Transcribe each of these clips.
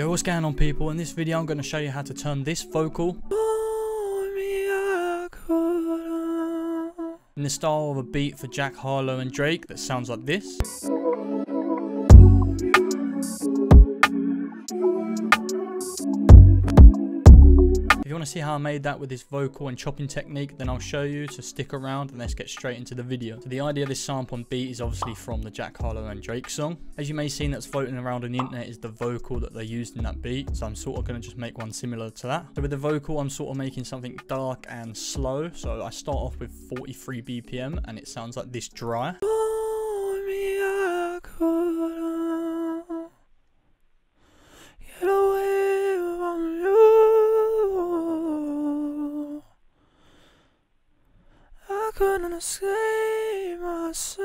Yo, what's going on, people? In this video I'm going to show you how to turn this vocal in the style of a beat for Jack Harlow and Drake that sounds like this. If you want to see how I made that with this vocal and chopping technique, then I'll show you, so stick around and let's get straight into the video. So the idea of this sample and beat is obviously from the Jack Harlow and Drake song. As you may have seen, that's floating around on the internet is the vocal that they used in that beat, so I'm sort of going to just make one similar to that. So with the vocal, I'm sort of making something dark and slow, so I start off with 43 BPM and it sounds like this dry. Couldn't escape myself.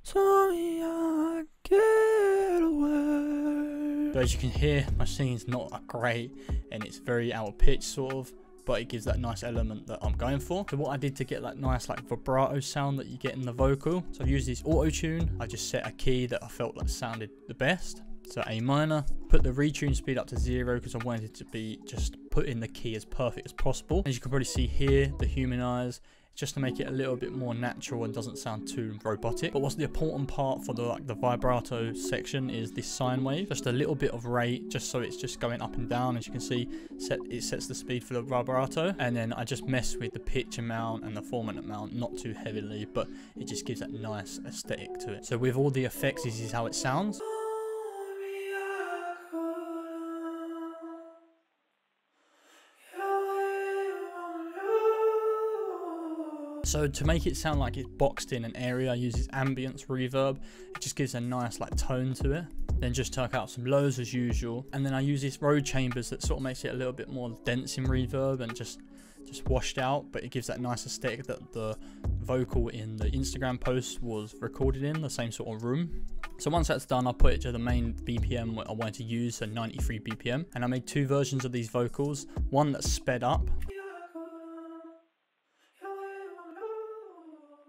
Told me I'd get away. So as you can hear, my singing's not great and it's very out of pitch sort of, but it gives that nice element that I'm going for. So what I did to get that nice like vibrato sound that you get in the vocal, so I've used this auto tune. I just set a key that I felt like sounded the best. So A minor, put the retune speed up to 0 because I wanted it to be just put in the key as perfect as possible. As you can probably see here, the humanize, just to make it a little bit more natural and doesn't sound too robotic. But what's the important part for the vibrato section is this sine wave, just a little bit of rate, just so it's just going up and down. As you can see, it sets the speed for the vibrato, and then I just mess with the pitch amount and the formant amount, not too heavily, but it just gives that nice aesthetic to it. So with all the effects, this is how it sounds. So to make it sound like it's boxed in an area, I use this ambience reverb. It just gives a nice like tone to it. Then just tuck out some lows as usual. And then I use this road chambers that sort of makes it a little bit more dense in reverb and just washed out, but it gives that nice aesthetic that the vocal in the Instagram post was recorded in, the same sort of room. So once that's done, I'll put it to the main BPM I wanted to use, so 93 BPM. And I made two versions of these vocals, one that's sped up.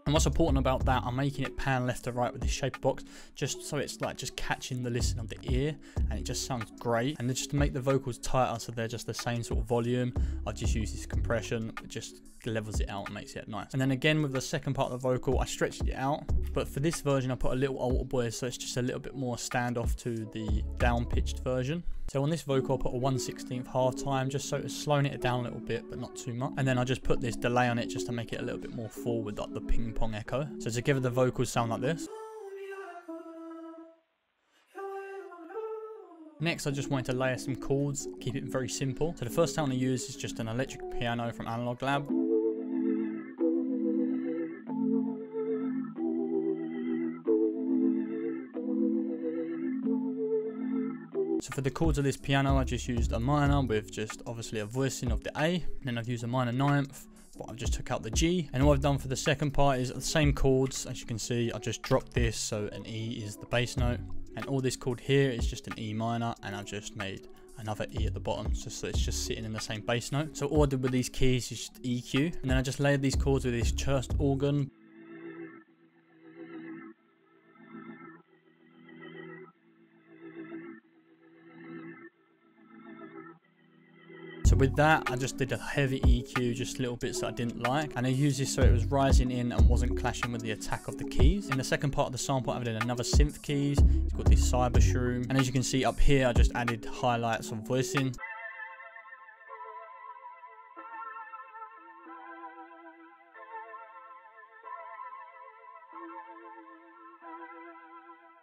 And what's important about that, I'm making it pan left to right with this shaper box, just so it's like just catching the listen of the ear, and it just sounds great. And then just to make the vocals tighter so they're just the same sort of volume, I just use this compression. It just levels it out and makes it nice. And then again with the second part of the vocal, I stretched it out, but for this version I put a little alter boy, so it's just a little bit more standoff to the down pitched version. So on this vocal I put a 1/16 half time, just so it's slowing it down a little bit but not too much. And then I just put this delay on it just to make it a little bit more full with like the ping pong echo. So together the vocals sound like this. Next, I just wanted to layer some chords, keep it very simple. So the first sound I use is just an electric piano from Analog Lab. So for the chords of this piano, I just used a minor with just obviously a voicing of the A. And then I've used a minor ninth, but I've just took out the G. And all I've done for the second part is the same chords. As you can see, I just dropped this, so an E is the bass note. And all this chord here is just an E minor, and I've just made another E at the bottom, just so it's just sitting in the same bass note. So all I did with these keys is just EQ. And then I just layered these chords with this Churchill organ. So with that, I just did a heavy EQ, just little bits that I didn't like. And I used this so it was rising in and wasn't clashing with the attack of the keys. In the second part of the sample, I added another synth keys. It's got this cyber shroom. And as you can see up here, I just added highlights of voicing.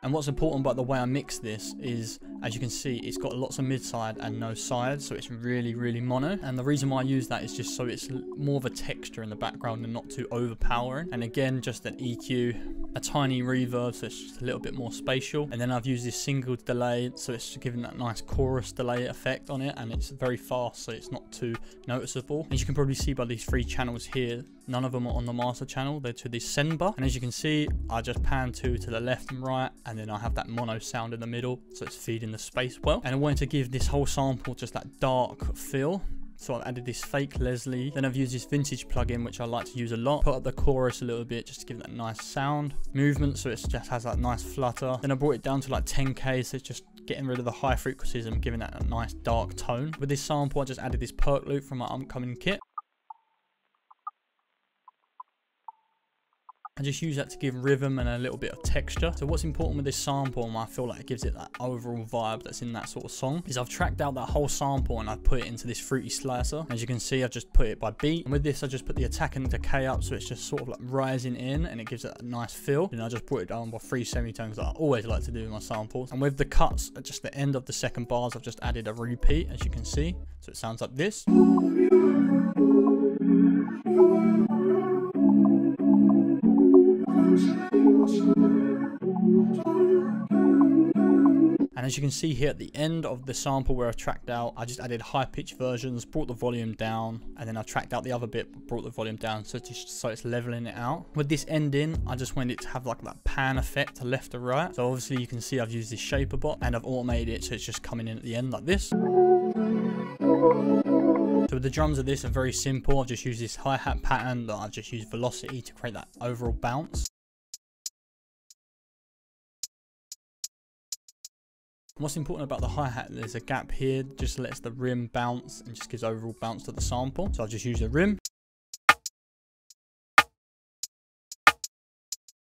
And what's important about the way I mix this is, as you can see, it's got lots of mid-side and no sides, so it's really, really mono. And the reason why I use that is just so it's more of a texture in the background and not too overpowering. And again, just an EQ, a tiny reverb, so it's just a little bit more spatial. And then I've used this single delay, so it's giving that nice chorus delay effect on it, and it's very fast, so it's not too noticeable. As you can probably see by these three channels here, none of them are on the master channel, they're to this send bar. And as you can see, I just pan two to the left and right, and then I have that mono sound in the middle, so it's feeding the space well. And I wanted to give this whole sample just that dark feel. So I've added this fake Leslie. Then I've used this vintage plugin, which I like to use a lot. Put up the chorus a little bit just to give it that nice sound. Movement, so it just has that nice flutter. Then I brought it down to like 10K, so it's just getting rid of the high frequencies and giving that a nice dark tone. With this sample, I just added this perk loop from my upcoming kit. I just use that to give rhythm and a little bit of texture. So what's important with this sample, and I feel like it gives it that overall vibe that's in that sort of song, is I've tracked out that whole sample and I've put it into this fruity slicer. As you can see, I've just put it by beat. And with this, I just put the attack and decay up, so it's just sort of like rising in and it gives it a nice feel. And I just brought it down by 3 semitones that I always like to do with my samples. And with the cuts at just the end of the second bars, I've just added a repeat, as you can see. So it sounds like this. And as you can see here at the end of the sample where I've tracked out, I just added high pitch versions, brought the volume down, and then I tracked out the other bit, brought the volume down, so it's leveling it out. With this ending, I just wanted it to have like that pan effect to left to right. So obviously you can see I've used this shaper bot and I've automated it, so it's just coming in at the end like this. So the drums of this are very simple. I've just used this hi-hat pattern that I've just used velocity to create that overall bounce. What's important about the hi-hat, there's a gap here, just lets the rim bounce and just gives overall bounce to the sample. So I'll just use the rim.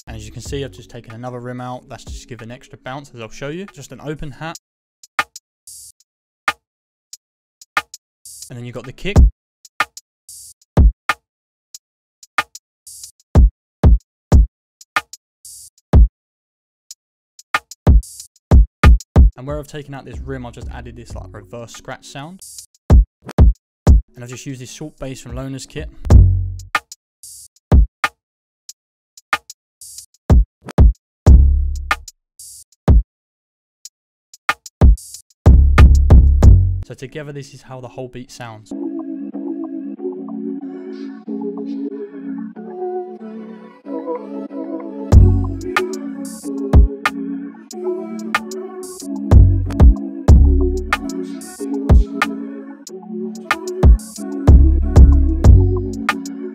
And as you can see, I've just taken another rim out. That's just give an extra bounce, as I'll show you. Just an open hat. And then you've got the kick. And where I've taken out this rim, I've just added this like reverse scratch sound. And I've just used this short bass from Loner's kit. So together, this is how the whole beat sounds.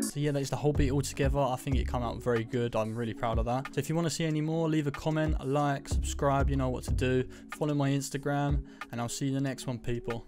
So yeah, that's the whole beat all together. I think it came out very good. I'm really proud of that. So if you want to see any more, leave a comment, a like, subscribe, you know what to do. Follow my Instagram, and I'll see you in the next one, people.